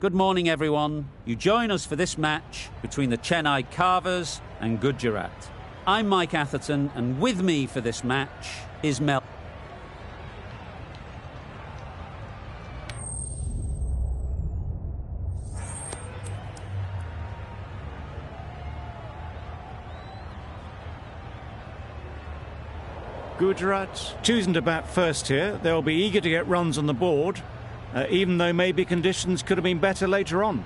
Good morning, everyone. You join us for this match between the Chennai Carvers and Gujarat. I'm Mike Atherton, and with me for this match is Mel. Gujarat choosing to bat first here. They'll be eager to get runs on the board, even though maybe conditions could have been better later on.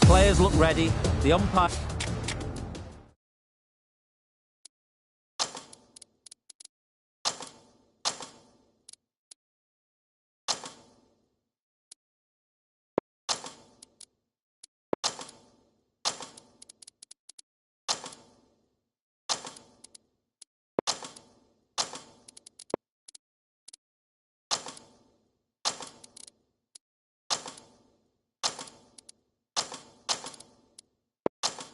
Players look ready. The umpire...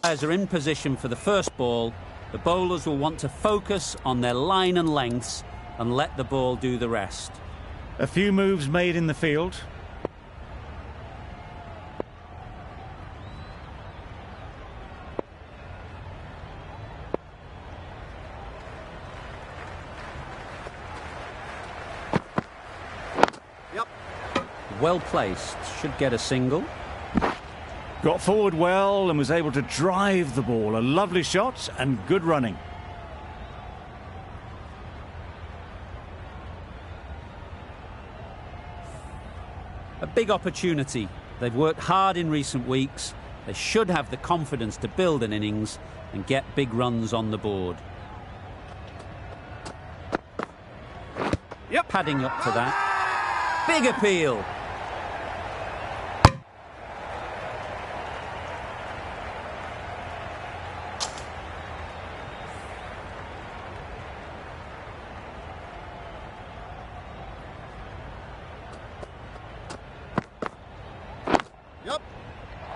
Players are in position for the first ball. The bowlers will want to focus on their line and lengths and let the ball do the rest. A few moves made in the field. Well placed. Should get a single. Got forward well and was able to drive the ball. A lovely shot and good running. A big opportunity. They've worked hard in recent weeks. They should have the confidence to build an innings and get big runs on the board. Padding up to that. Big appeal.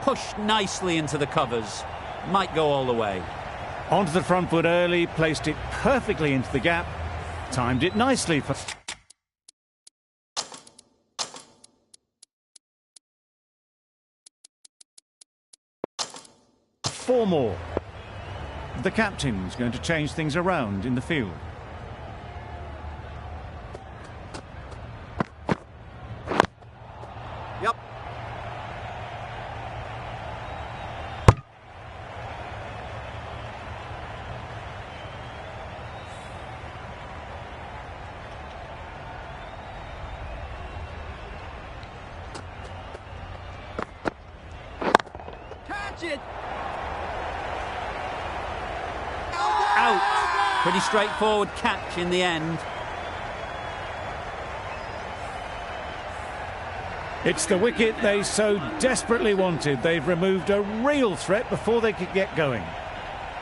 Pushed nicely into the covers. Might go all the way. Onto the front foot early, placed it perfectly into the gap. Timed it nicely for... 4 more. The captain's going to change things around in the field. Out. Pretty straightforward catch in the end. It's the wicket they so desperately wanted. They've removed a real threat before they could get going.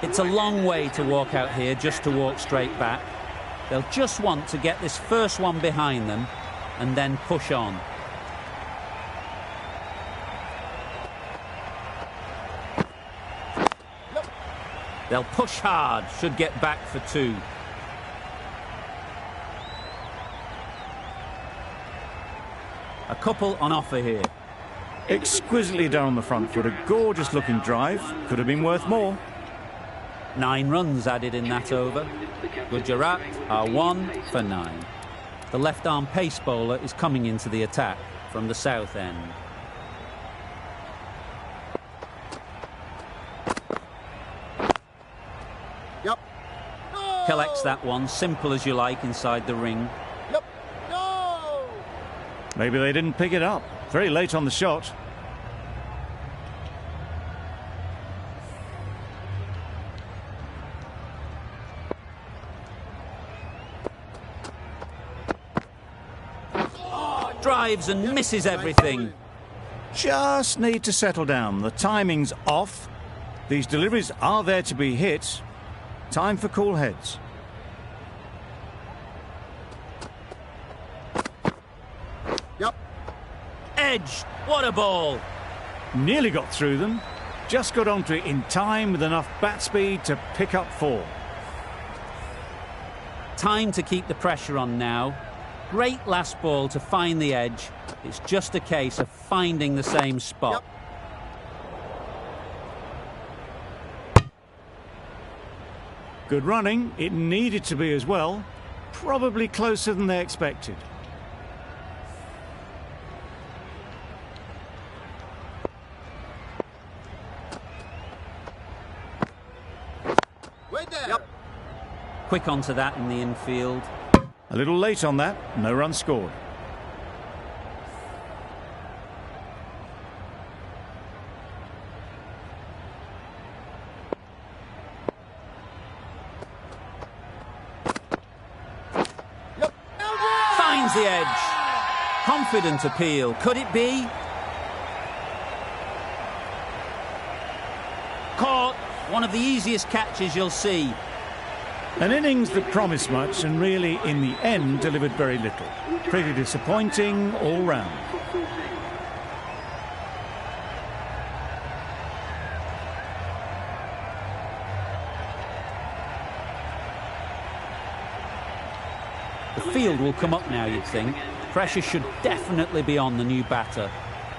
It's a long way to walk out here just to walk straight back. They'll just want to get this first one behind them and then push on. They'll push hard, should get back for 2. A couple on offer here. Exquisitely done on the front foot. A gorgeous looking drive. Could have been worth more. 9 runs added in that over. Gujarat are 1 for 9. The left-arm pace bowler is coming into the attack from the south end. Collects that one, simple as you like, inside the ring. Maybe they didn't pick it up. Very late on the shot. Drives and misses everything. Just need to settle down. The timing's off. These deliveries are there to be hit. Time for cool heads. Edged. What a ball. Nearly got through them. Just got onto it in time with enough bat speed to pick up 4. time to keep the pressure on now. Great last ball to find the edge. It's just a case of finding the same spot. Good running. It needed to be as well. Probably closer than they expected. Quick onto that in the infield. A little late on that. No run scored. Finds the edge. Confident appeal. Could it be? Caught. One of the easiest catches you'll see. An innings that promised much and really, in the end, delivered very little. Pretty disappointing all round. The field will come up now, you'd think. Pressure should definitely be on the new batter,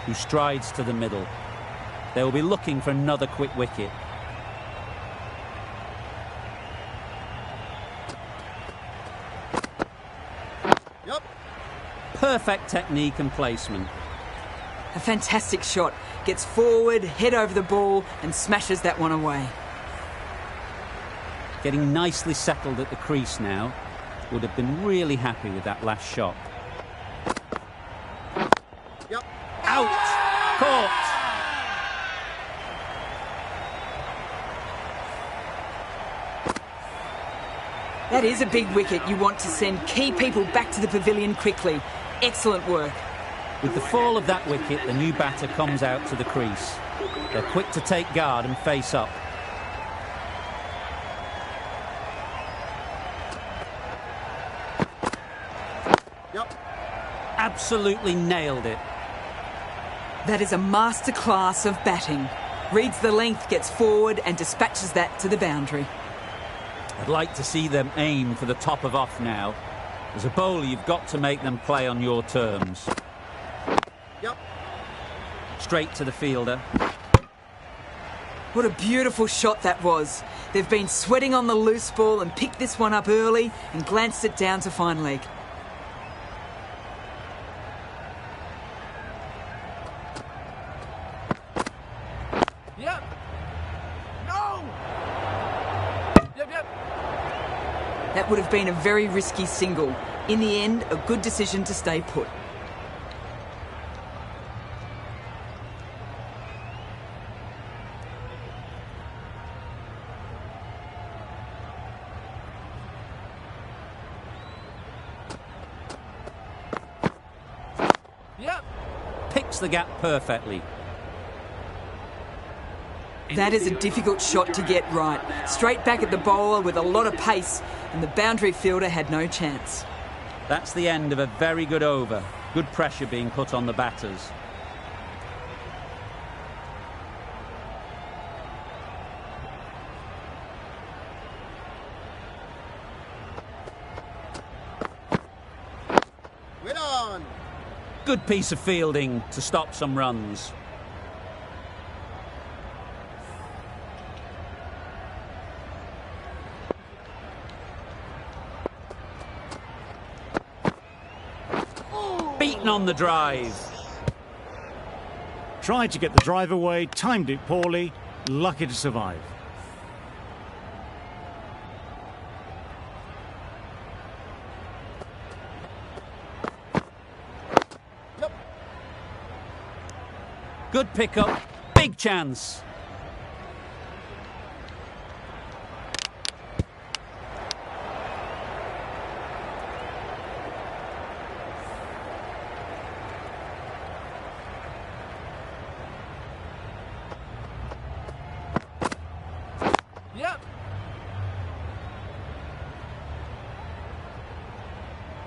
who strides to the middle. They will be looking for another quick wicket. Perfect technique and placement. A fantastic shot. Gets forward, head over the ball and smashes that one away. Getting nicely settled at the crease now. Would have been really happy with that last shot. Out! Caught! That is a big wicket. You want to send key people back to the pavilion quickly. Excellent work. With the fall of that wicket, the new batter comes out to the crease. They're quick to take guard and face up. Absolutely nailed it. That is a masterclass of batting. Reads the length, gets forward and dispatches that to the boundary. I'd like to see them aim for the top of off now. As a bowler, you've got to make them play on your terms. Straight to the fielder. What a beautiful shot that was. They've been sweating on the loose ball and picked this one up early and glanced it down to fine leg. That would have been a very risky single. In the end, a good decision to stay put. Picks the gap perfectly. That is a difficult shot to get right. Straight back at the bowler with a lot of pace, and the boundary fielder had no chance. That's the end of a very good over. Good pressure being put on the batters. Win on! Good piece of fielding to stop some runs. Beaten on the drive. Tried to get the drive away, timed it poorly, lucky to survive. Good pickup, big chance.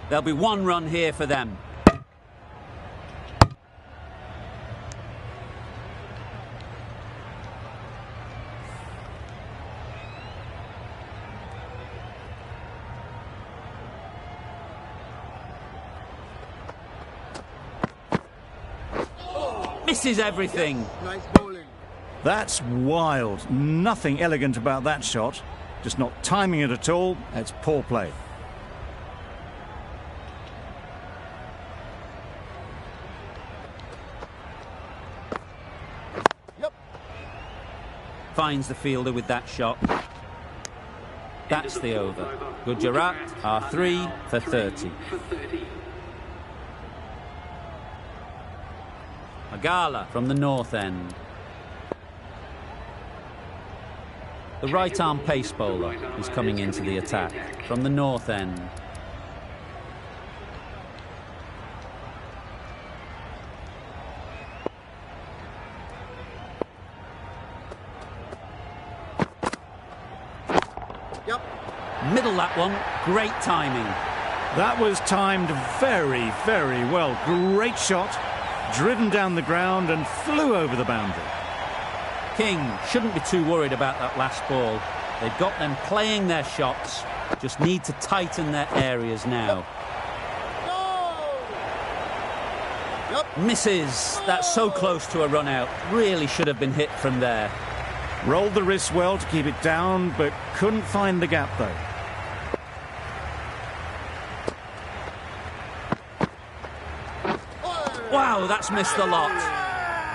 There'll be one run here for them. misses everything. Nice bowling. That's wild. Nothing elegant about that shot. Just not timing it at all. It's poor play. Yep. Finds the fielder with that shot. That's the over. Gujarat are 3 for 30. Agala from the north end. The right-arm pace bowler is coming into the attack from the north end. Yep. Middle that one, great timing. That was timed very, very well. Great shot. Driven down the ground and flew over the boundary. King shouldn't be too worried about that last ball. They've got them playing their shots, just need to tighten their areas now. Yep. Misses. That's so close to a run out. Really should have been hit from there. Rolled the wrist well to keep it down, but couldn't find the gap though. Wow, that's missed a lot.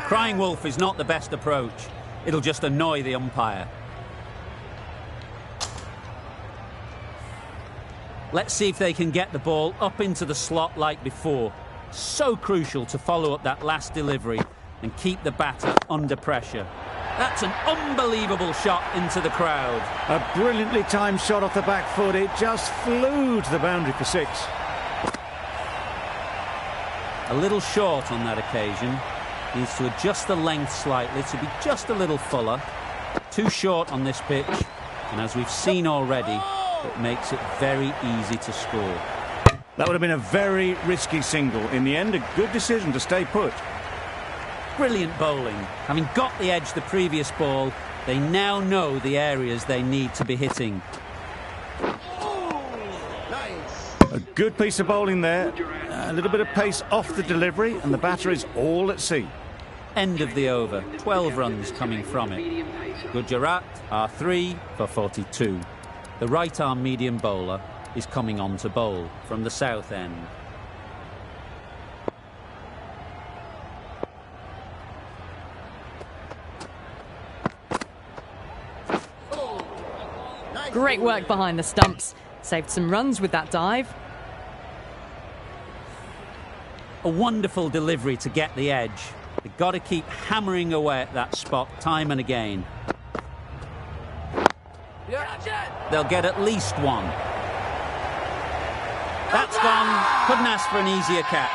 Crying wolf is not the best approach. It'll just annoy the umpire. Let's see if they can get the ball up into the slot like before. So crucial to follow up that last delivery and keep the batter under pressure. That's an unbelievable shot into the crowd. A brilliantly timed shot off the back foot. It just flew to the boundary for 6. A little short on that occasion. Needs to adjust the length slightly to be just a little fuller. Too short on this pitch, and as we've seen already, it makes it very easy to score. That would have been a very risky single. In the end, a good decision to stay put. Brilliant bowling. Having got the edge the previous ball, they now know the areas they need to be hitting. A good piece of bowling there. A little bit of pace off the delivery, and the batter is all at sea. End of the over. 12 runs coming from it. Gujarat are 3 for 42. The right-arm medium bowler is coming on to bowl from the south end. Great work behind the stumps. Saved some runs with that dive. A wonderful delivery to get the edge. They've got to keep hammering away at that spot time and again. They'll get at least one. That's gone. Couldn't ask for an easier catch.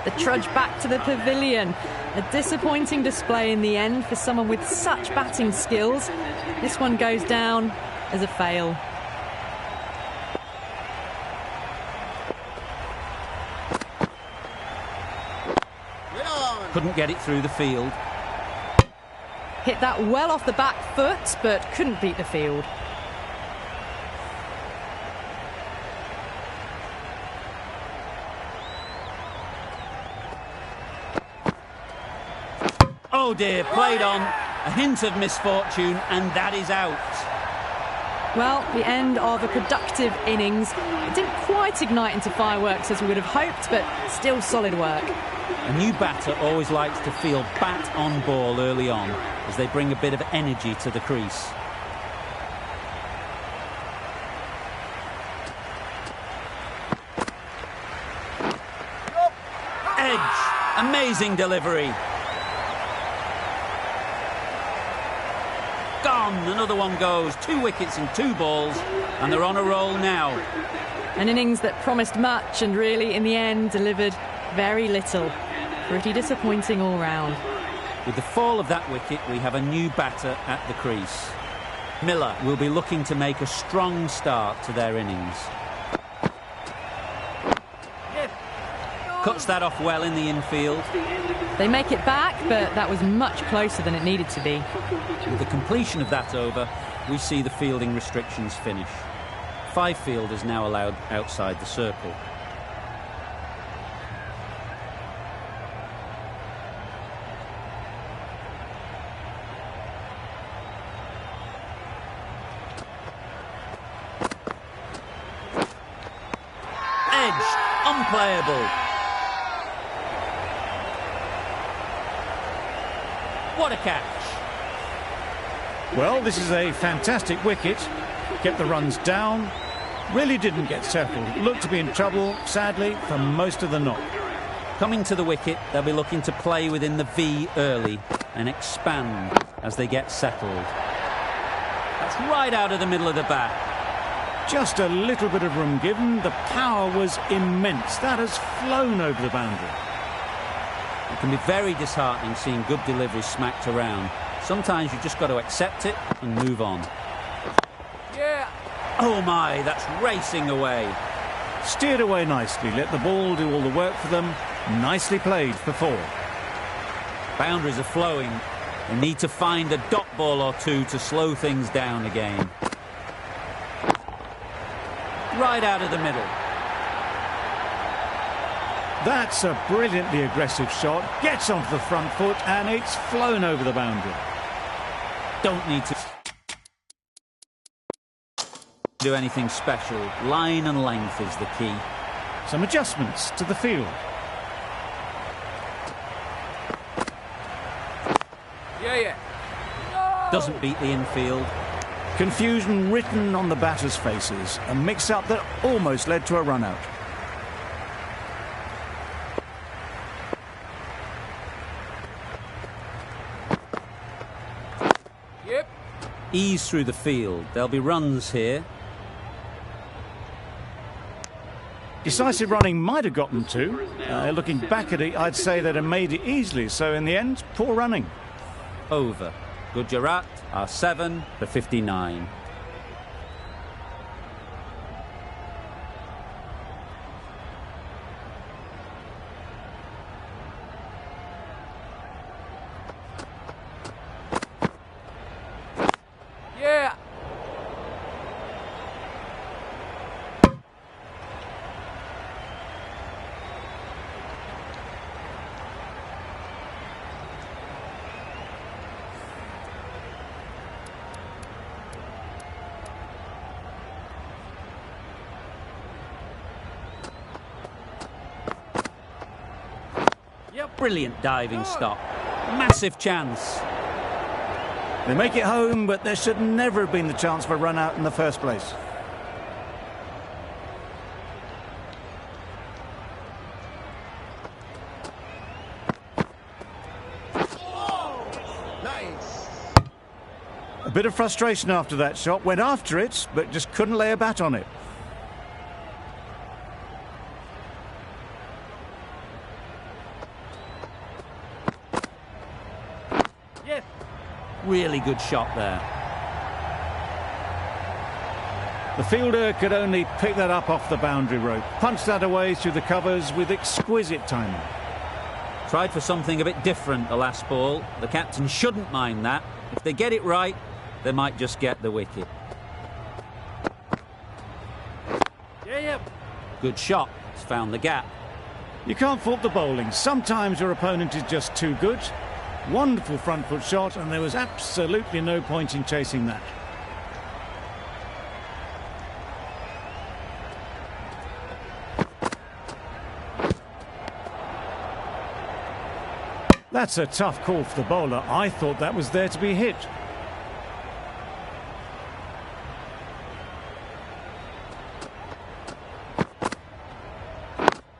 The trudge back to the pavilion. A disappointing display in the end for someone with such batting skills. This one goes down as a fail. Couldn't get it through the field. Hit that well off the back foot, but couldn't beat the field. Oh dear, played on. A hint of misfortune, and that is out. Well, the end of a productive innings. It didn't quite ignite into fireworks as we would have hoped, but still solid work. A new batter always likes to feel bat on ball early on as they bring a bit of energy to the crease. Edge, amazing delivery. Gone, another one goes. 2 wickets and 2 balls, and they're on a roll now. An innings that promised much and really, in the end, delivered very little. Pretty disappointing all round. With the fall of that wicket, we have a new batter at the crease. Miller will be looking to make a strong start to their innings. Cuts that off well in the infield. They make it back, but that was much closer than it needed to be. With the completion of that over, we see the fielding restrictions finish. 5 fielders now allowed outside the circle. Unplayable. What a catch. Well, this is a fantastic wicket. Kept the runs down. Really didn't get settled. Looked to be in trouble, sadly, for most of the knock. Coming to the wicket, they'll be looking to play within the V early and expand as they get settled. That's right out of the middle of the bat. Just a little bit of room given. The power was immense. That has flown over the boundary. It can be very disheartening seeing good deliveries smacked around. Sometimes you've just got to accept it and move on. Yeah. Oh my, that's racing away. Steered away nicely. Let the ball do all the work for them. Nicely played for 4. Boundaries are flowing. They need to find a dot ball or two to slow things down again. Right out of the middle. That's a brilliantly aggressive shot. Gets onto the front foot and it's flown over the boundary. Don't need to do anything special. Line and length is the key. Some adjustments to the field. Yeah. Doesn't beat the infield. Confusion written on the batters' faces. A mix-up that almost led to a run-out. Yep. Ease through the field. There'll be runs here. Decisive running might have got them too. Looking back at it, I'd say they'd have made it easily. So in the end, poor running. Over. Gujarat are 7 for 59. Yeah. Brilliant diving stop. Massive chance. They make it home, but there should never have been the chance for a run-out in the first place. Nice. A bit of frustration after that shot. Went after it, but just couldn't lay a bat on it. Really good shot there. The fielder could only pick that up off the boundary rope. Punched that away through the covers with exquisite timing. Tried for something a bit different the last ball. The captain shouldn't mind that. If they get it right, they might just get the wicket. Yeah. Good shot. It's found the gap. You can't fault the bowling. Sometimes your opponent is just too good. Wonderful front foot shot, and there was absolutely no point in chasing that. That's a tough call for the bowler. I thought that was there to be hit.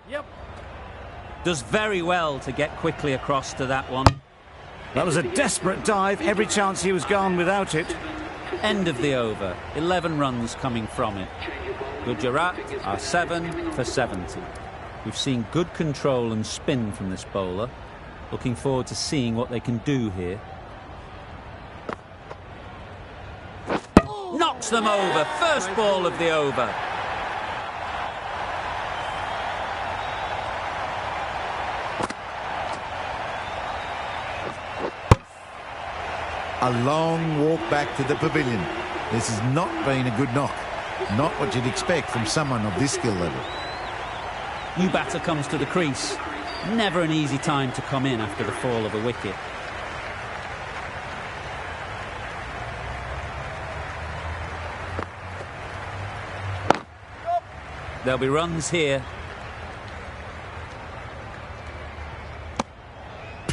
Yep. Does very well to get quickly across to that one. That was a desperate dive. Every chance he was gone without it. End of the over. 11 runs coming from it. Gujarat are 7 for 70. We've seen good control and spin from this bowler. Looking forward to seeing what they can do here. Knocks them over. First ball of the over. A long walk back to the pavilion. This has not been a good knock. Not what you'd expect from someone of this skill level. New batter comes to the crease. Never an easy time to come in after the fall of a wicket. There'll be runs here.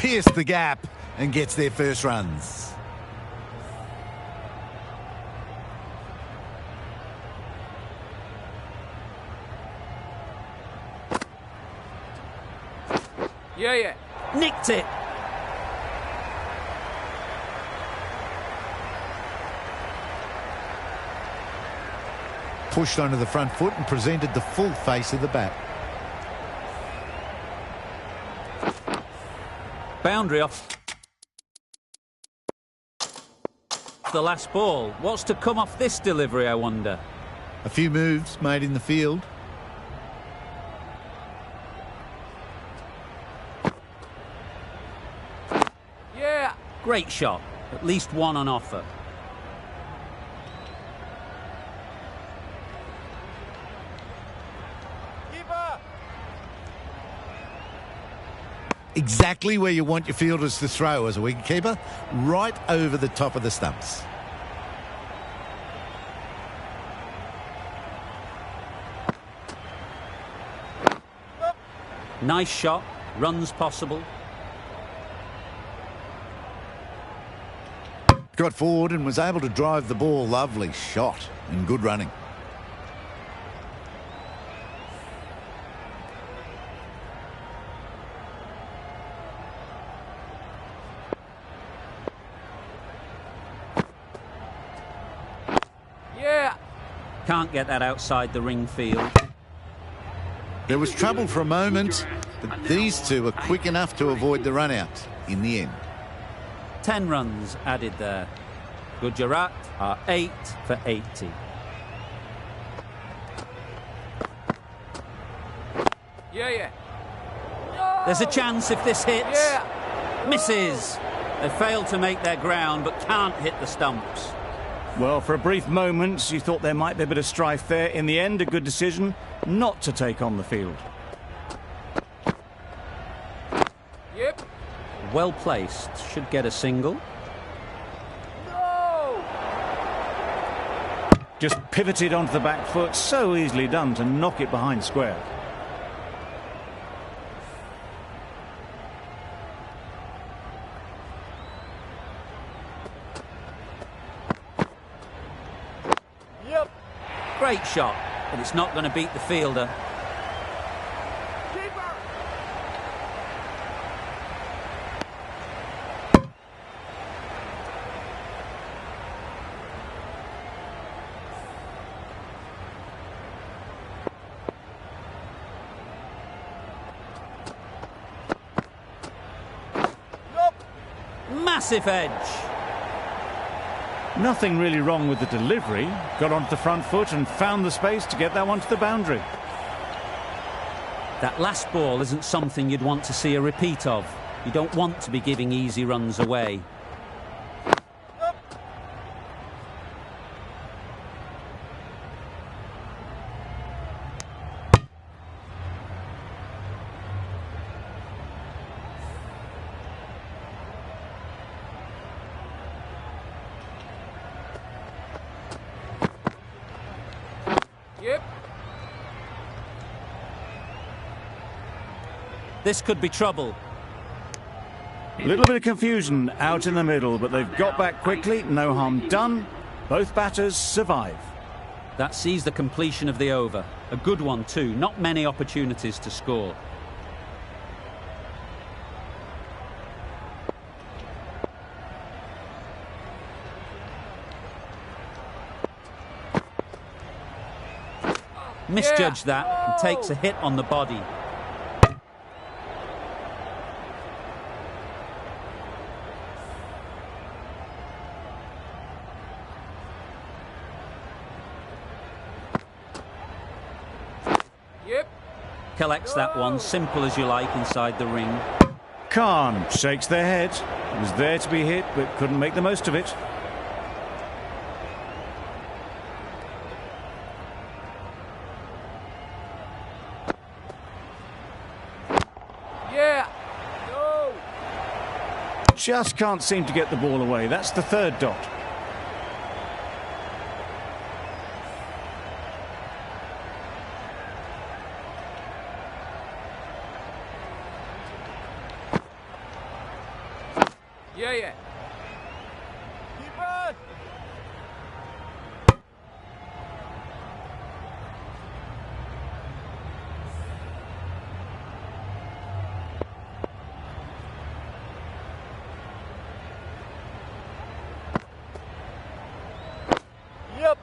pierced the gap and gets their first runs. Yeah. Nicked it. Pushed onto the front foot and presented the full face of the bat. Boundary off the last ball. What's to come off this delivery, I wonder? A few moves made in the field. Yeah. Great shot. At least one on offer. Keeper. Exactly where you want your fielders to throw as a wicketkeeper, right over the top of the stumps. Nice shot. Runs possible. Got forward and was able to drive the ball. Lovely shot and good running. Yeah. Can't get that outside the ring field. There was trouble for a moment, but these two are quick enough to avoid the run out in the end. 10 runs added there. Gujarat are 8 for 80. Yeah. There's a chance if this hits. Yeah. Misses. They failed to make their ground but can't hit the stumps. Well, for a brief moment, you thought there might be a bit of strife there. In the end, a good decision not to take on the field. Yep. Well placed. Should get a single. No. Just pivoted onto the back foot. So easily done to knock it behind square. Yep. Great shot, but it's not going to beat the fielder. Keeper. Massive edge. Nothing really wrong with the delivery. Got onto the front foot and found the space to get that one to the boundary. That last ball isn't something you'd want to see a repeat of. You don't want to be giving easy runs away. Yep. This could be trouble. A little bit of confusion out in the middle, but they've got back quickly. No harm done. Both batters survive. That sees the completion of the over. A good one too. Not many opportunities to score. Misjudged that and takes a hit on the body. Yep. Collects that one, simple as you like, inside the ring. Khan shakes their head. Was there to be hit, but couldn't make the most of it. Yeah. No. Just can't seem to get the ball away. That's the third dot. Yeah, yeah. Keep on. Yep.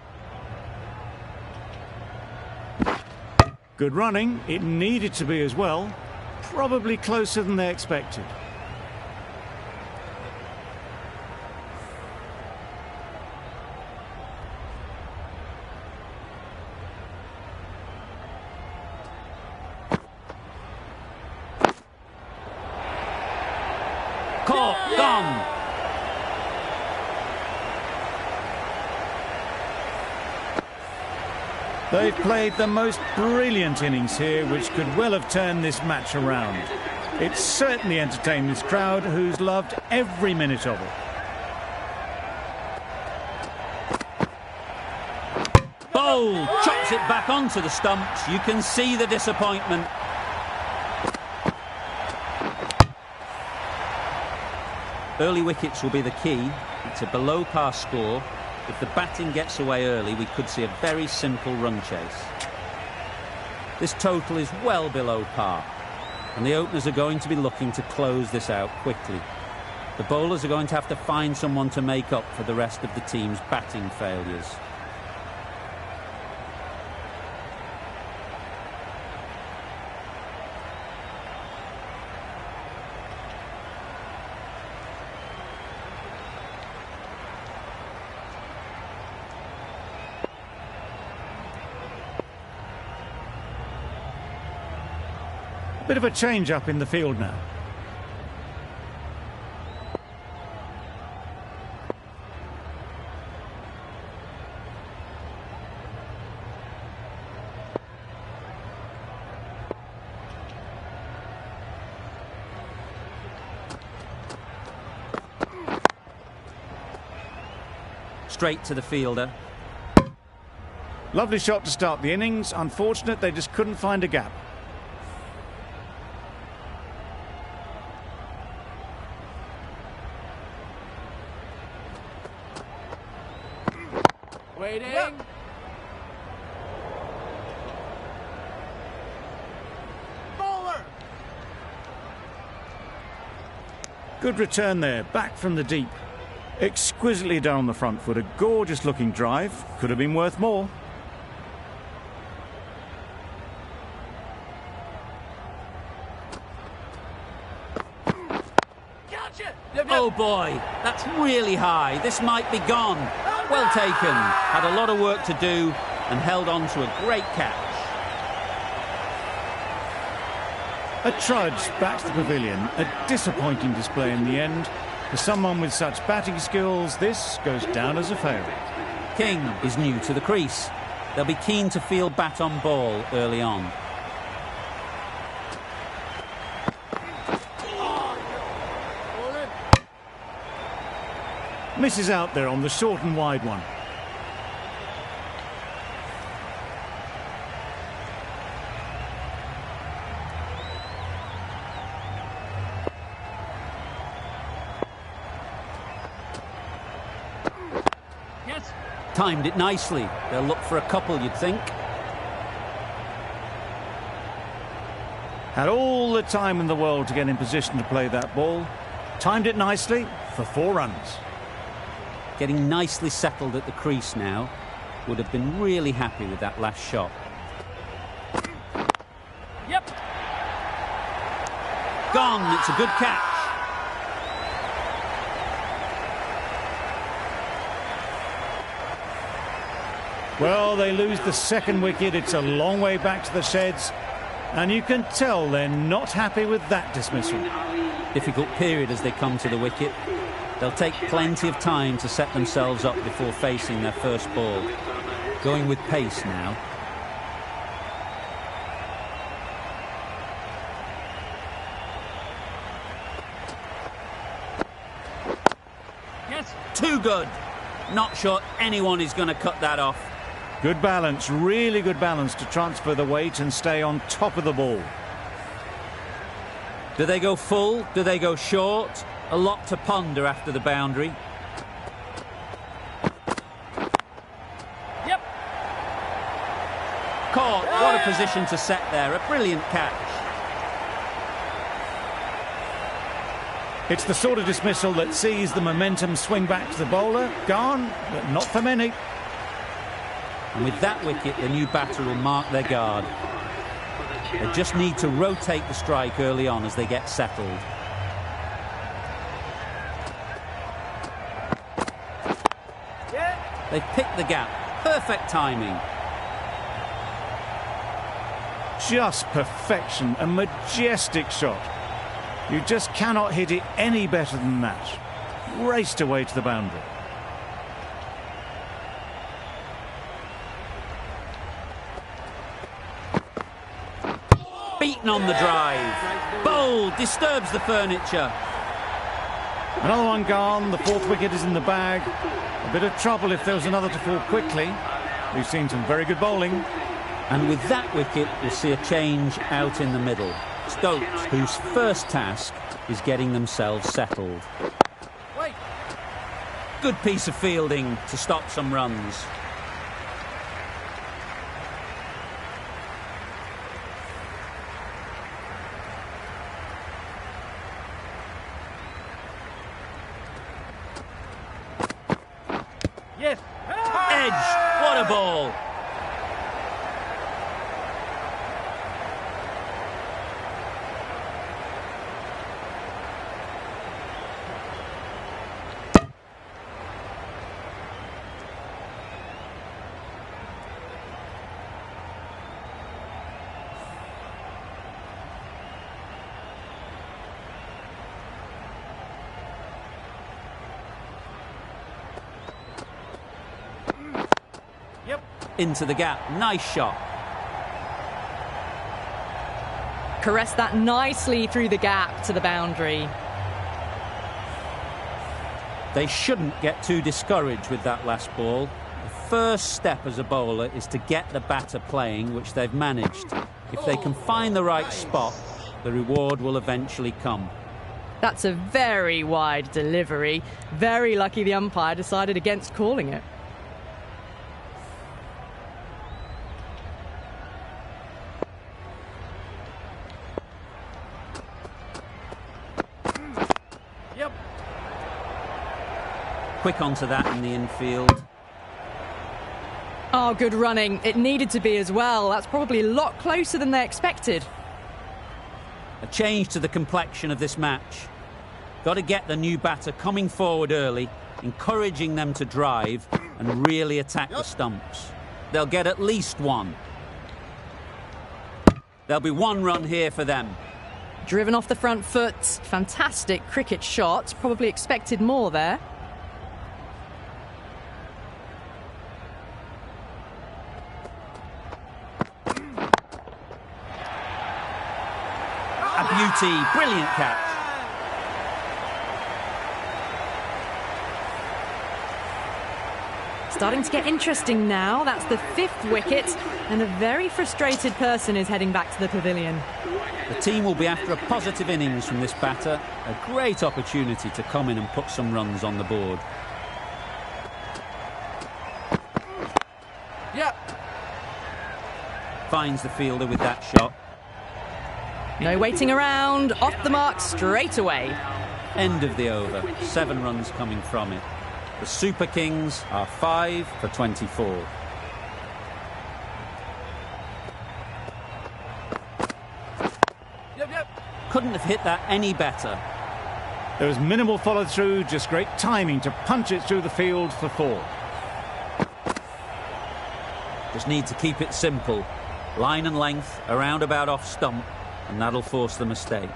Good running. It needed to be as well. Probably closer than they expected. Caught, gone. They've played the most brilliant innings here, which could well have turned this match around. It's certainly entertained this crowd, who's loved every minute of it. Bowl chops it back onto the stumps. You can see the disappointment. Early wickets will be the key. It's a below-par score. If the batting gets away early, we could see a very simple run chase. This total is well below par, and the openers are going to be looking to close this out quickly. The bowlers are going to have to find someone to make up for the rest of the team's batting failures. Bit of a change-up in the field now. Straight to the fielder. Lovely shot to start the innings. Unfortunate they just couldn't find a gap. Waiting. Bowler. Good return there, back from the deep. Exquisitely done on the front foot. A gorgeous looking drive. Could have been worth more. Gotcha. Oh boy, that's really high. This might be gone. Well taken. Had a lot of work to do and held on to a great catch. A trudge back to the pavilion. A disappointing display in the end. For someone with such batting skills, this goes down as a failure. King is new to the crease. They'll be keen to field bat on ball early on. Misses out there on the short and wide one. Yes. Timed it nicely. They'll look for a couple, you'd think. Had all the time in the world to get in position to play that ball. Timed it nicely for 4 runs. Getting nicely settled at the crease now. Would have been really happy with that last shot. Yep. Gone. It's a good catch. Well, they lose the second wicket. It's a long way back to the sheds. And you can tell they're not happy with that dismissal. Difficult period as they come to the wicket. They'll take plenty of time to set themselves up before facing their first ball. Going with pace now. Yes. Too good. Not sure anyone is going to cut that off. Good balance, really good balance to transfer the weight and stay on top of the ball. Do they go full? Do they go short? A lot to ponder after the boundary. Yep. Caught. What a position to set there. A brilliant catch. It's the sort of dismissal that sees the momentum swing back to the bowler. Gone, but not for many. And with that wicket, the new batter will mark their guard. They just need to rotate the strike early on as they get settled. Yeah. They've picked the gap. Perfect timing. Just perfection, a majestic shot. You just cannot hit it any better than that. Raced away to the boundary. Beaten on the drive. Bowled, disturbs the furniture. Another one gone, the fourth wicket is in the bag. A bit of trouble if there was another to fall quickly. We've seen some very good bowling. And with that wicket, we'll see a change out in the middle. Stokes, whose first task is getting themselves settled. Wait. Good piece of fielding to stop some runs. Yes. Edge, what a ball. Yep. Into the gap, nice shot. Caressed that nicely through the gap to the boundary. They shouldn't get too discouraged with that last ball. The first step as a bowler is to get the batter playing, which they've managed. If they can find the right spot, the reward will eventually come. That's a very wide delivery. Very lucky the umpire decided against calling it. Yep. Quick onto that in the infield. Oh, good running. It needed to be as well. That's probably a lot closer than they expected. A change to the complexion of this match. Got to get the new batter coming forward early, encouraging them to drive and really attack the stumps. They'll get at least one. There'll be one run here for them. Driven off the front foot. Fantastic cricket shot. Probably expected more there. A beauty, brilliant catch. Starting to get interesting now. That's the fifth wicket, and a very frustrated person is heading back to the pavilion. The team will be after a positive innings from this batter. A great opportunity to come in and put some runs on the board. Yep. Finds the fielder with that shot. No waiting around. Off the mark straight away. End of the over. 7 runs coming from it. The Super Kings are 5 for 24. Yep. Couldn't have hit that any better. There was minimal follow-through, just great timing to punch it through the field for 4. Just need to keep it simple. Line and length, around about off stump, and that'll force the mistake.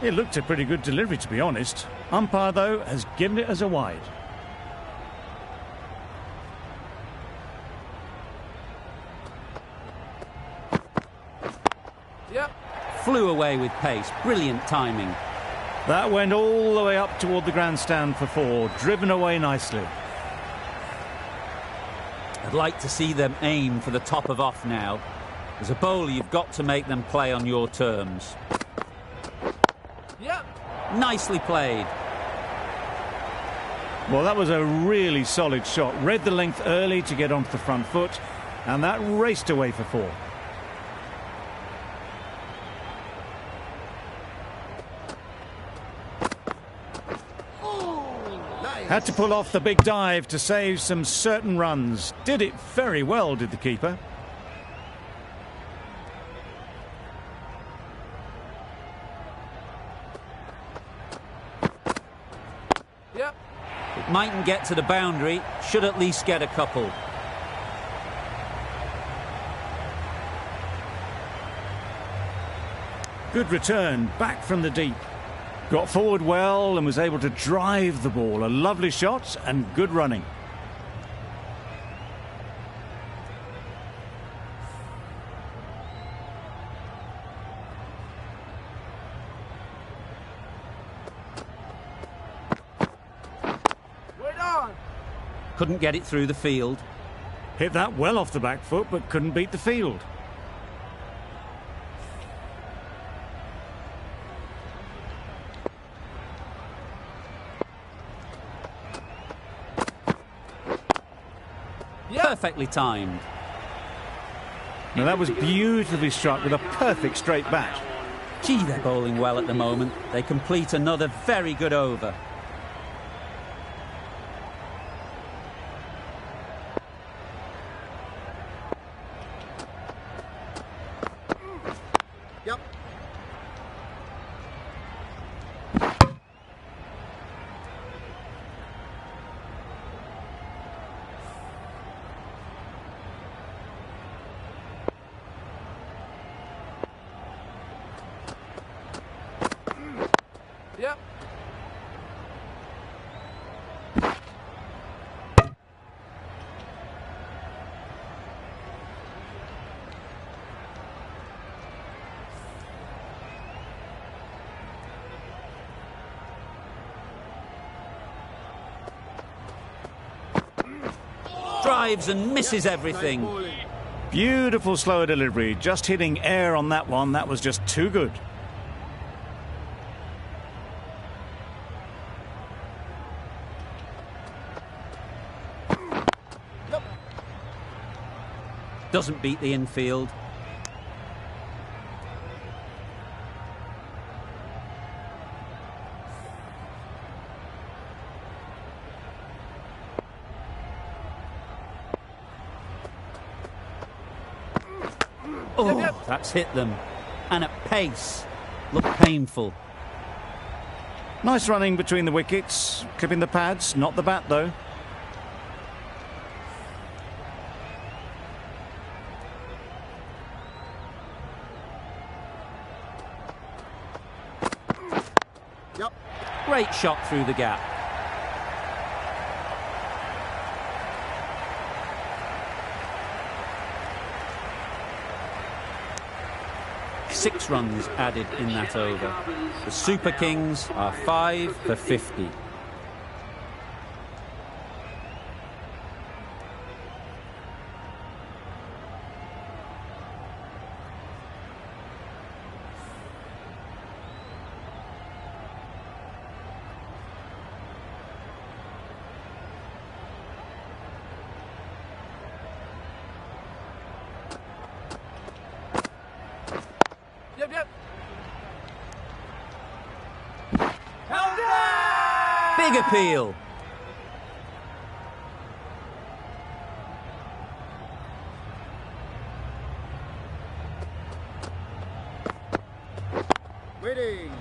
It looked a pretty good delivery, to be honest. Umpire, though, has given it as a wide. Yep. Flew away with pace. Brilliant timing. That went all the way up toward the grandstand for 4, driven away nicely. At like to see them aim for the top of off now. As a bowler, you've got to make them play on your terms. Yep. Nicely played. Well, that was a really solid shot. Read the length early to get onto the front foot, and that raced away for 4. Had to pull off the big dive to save some certain runs. Did it very well, did the keeper. Yep. It mightn't get to the boundary, should at least get a couple. Good return, back from the deep. Got forward well and was able to drive the ball. A lovely shot and good running. Wait on. Couldn't get it through the field. Hit that well off the back foot, but couldn't beat the field. Perfectly timed. Now that was beautifully struck with a perfect straight bat. Gee, they're bowling well at the moment. They complete another very good over. Yep. Yep. Drives and misses everything. Beautiful slower delivery. Just hitting air on that one. That was just too good. Doesn't beat the infield. Oh, that's hit them. And at pace. Looked painful. Nice running between the wickets. Clipping the pads, not the bat though. Yep. Great shot through the gap. Six runs added in that over. The Super Kings are 5 for 50. Yep, yep. Big appeal. Waiting.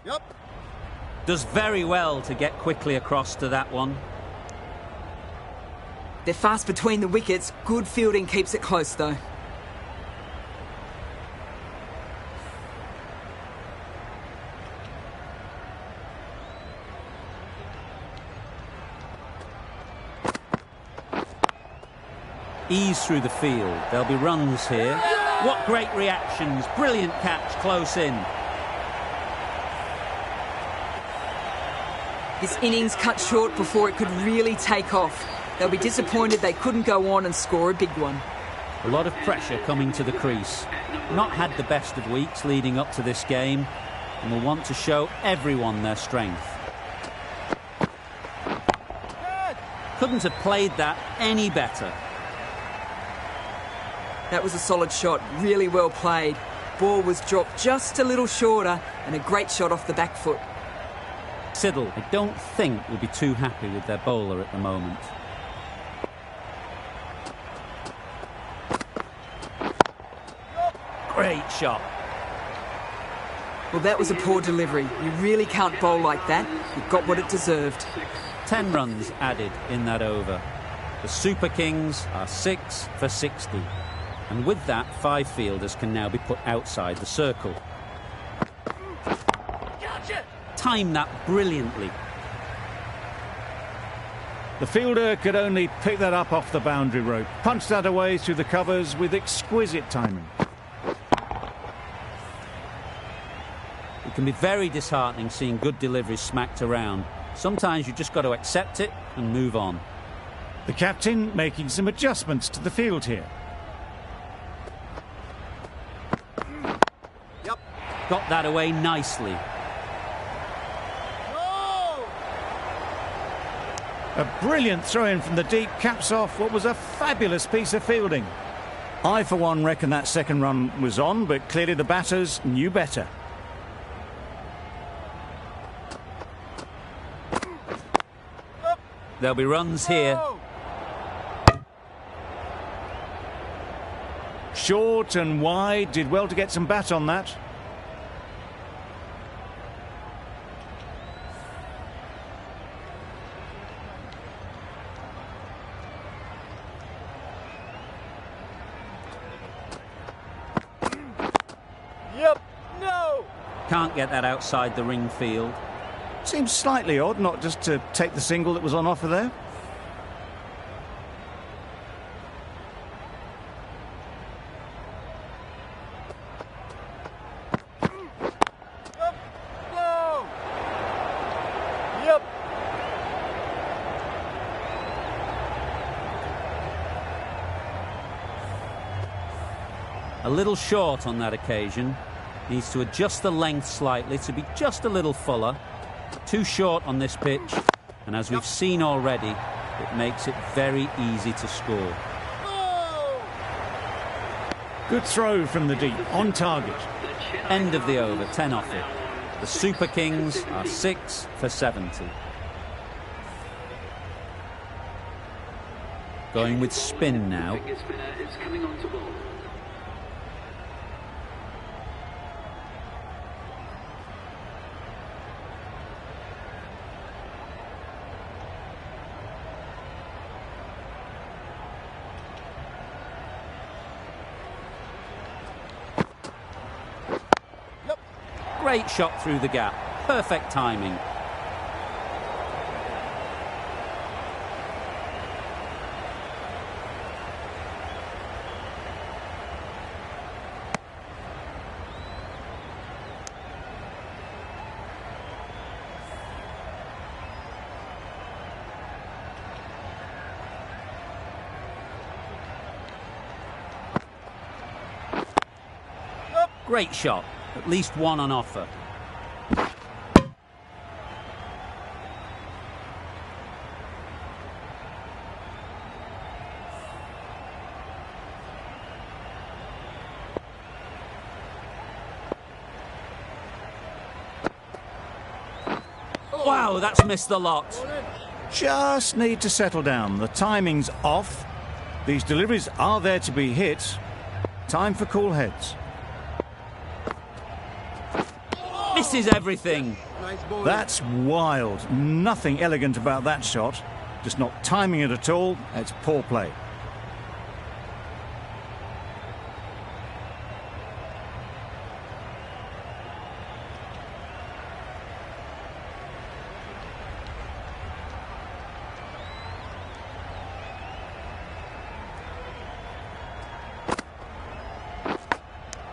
Yep. Does very well to get quickly across to that one. They're fast between the wickets. Good fielding keeps it close, though. ease through the field. There'll be runs here. What great reactions. Brilliant catch close in. This innings cut short before it could really take off. They'll be disappointed they couldn't go on and score a big one. A lot of pressure coming to the crease. Not had the best of weeks leading up to this game and will want to show everyone their strength. Couldn't have played that any better. That was a solid shot, really well played. Ball was dropped just a little shorter and a great shot off the back foot. Siddle, I don't think, will be too happy with their bowler at the moment. Great shot. Well, that was a poor delivery. You really can't bowl like that. It got what it deserved. 10 runs added in that over. The Super Kings are 6 for 60. And with that, 5 fielders can now be put outside the circle. Timed that brilliantly. The fielder could only pick that up off the boundary rope. Punched that away through the covers with exquisite timing. It can be very disheartening seeing good deliveries smacked around. Sometimes you've just got to accept it and move on. The captain making some adjustments to the field here. Yep. Got that away nicely. A brilliant throw-in from the deep caps off what was a fabulous piece of fielding. I, for one, reckon that second run was on, but clearly the batters knew better. There'll be runs here. Short and wide, did well to get some bat on that. Yep. No. Can't get that outside the ring field. Seems slightly odd not just to take the single that was on offer there. Yep. No. Yep. A little short on that occasion. Needs to adjust the length slightly to be just a little fuller. Too short on this pitch, and as we've seen already, it makes it very easy to score. Good throw from the deep, on target. End of the over, 10 off it. The Super Kings are 6 for 70. Going with spin now. Great shot through the gap. Perfect timing. Great shot. At least one on offer. Wow, that's missed the lot. Just need to settle down. The timing's off. These deliveries are there to be hit. Time for cool heads. Misses everything. Nice ball. That's wild. Nothing elegant about that shot. Just not timing it at all. It's poor play.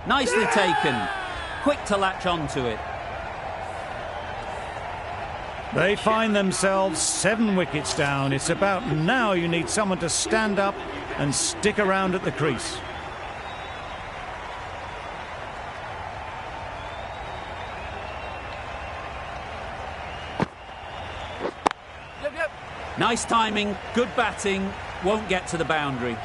Nicely taken. Quick to latch onto it. They find themselves 7 wickets down. It's about now you need someone to stand up and stick around at the crease. Yep. Nice timing, good batting, won't get to the boundary.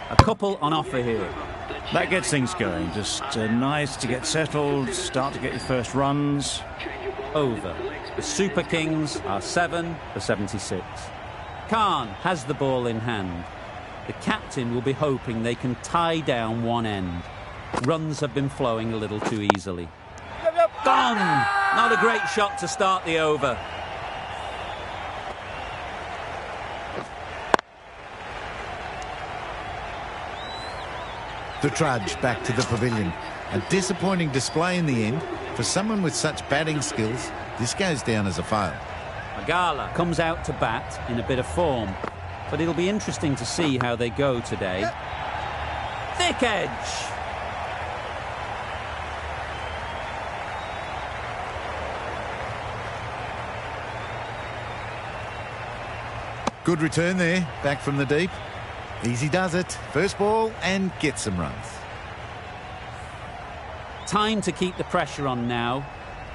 A couple on offer here. That gets things going. Just nice to get settled, start to get your first runs. Over. The Super Kings are 7 for 76. Khan has the ball in hand. The captain will be hoping they can tie down one end. Runs have been flowing a little too easily. Gone! Not a great shot to start the over. The trudge back to the pavilion. A disappointing display in the end. For someone with such batting skills, this goes down as a fail. Magala comes out to bat in a bit of form, but it'll be interesting to see how they go today. Thick edge! Good return there, back from the deep. Easy does it. First ball and gets some runs. Time to keep the pressure on now.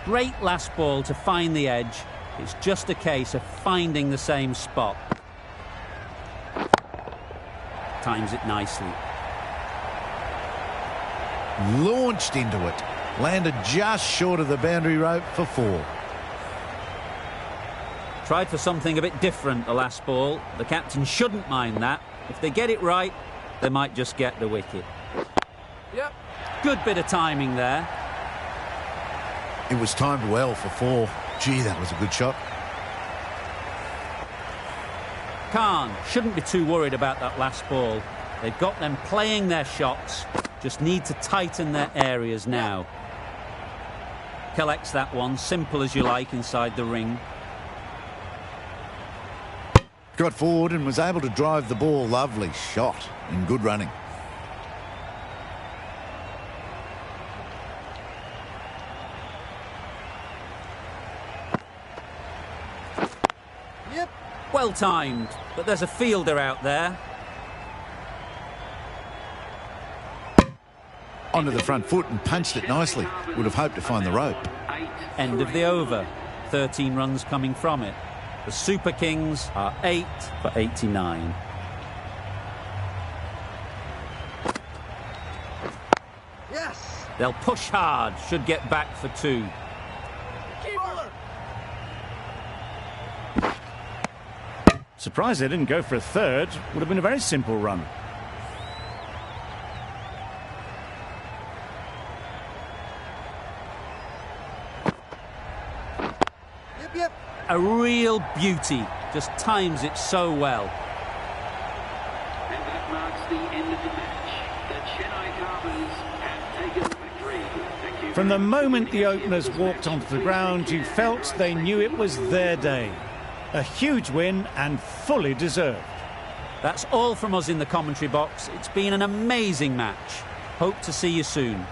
Great last ball to find the edge. It's just a case of finding the same spot. Times it nicely. Launched into it. Landed just short of the boundary rope for 4. Tried for something a bit different the last ball. The captain shouldn't mind that. If they get it right, they might just get the wicket. Yep. Good bit of timing there. It was timed well for 4. Gee, that was a good shot. Khan shouldn't be too worried about that last ball. They've got them playing their shots. Just need to tighten their areas now. Collects that one, simple as you like, inside the ring. Got forward and was able to drive the ball. Lovely shot and good running. Yep. Well timed, but there's a fielder out there. Onto the front foot and punched it nicely. Would have hoped to find the rope. End of the over. 13 runs coming from it. The Super Kings are 8 for 89. Yes. They'll push hard, should get back for 2. Keeper. Surprised they didn't go for a third. Would have been a very simple run. Yep. A real beauty, just times it so well. And that marks the end of the match. The Chennai Carbons have taken the victory. Thank you. From the moment the openers walked onto the ground, you felt they knew it was their day. A huge win and fully deserved. That's all from us in the commentary box. It's been an amazing match. Hope to see you soon.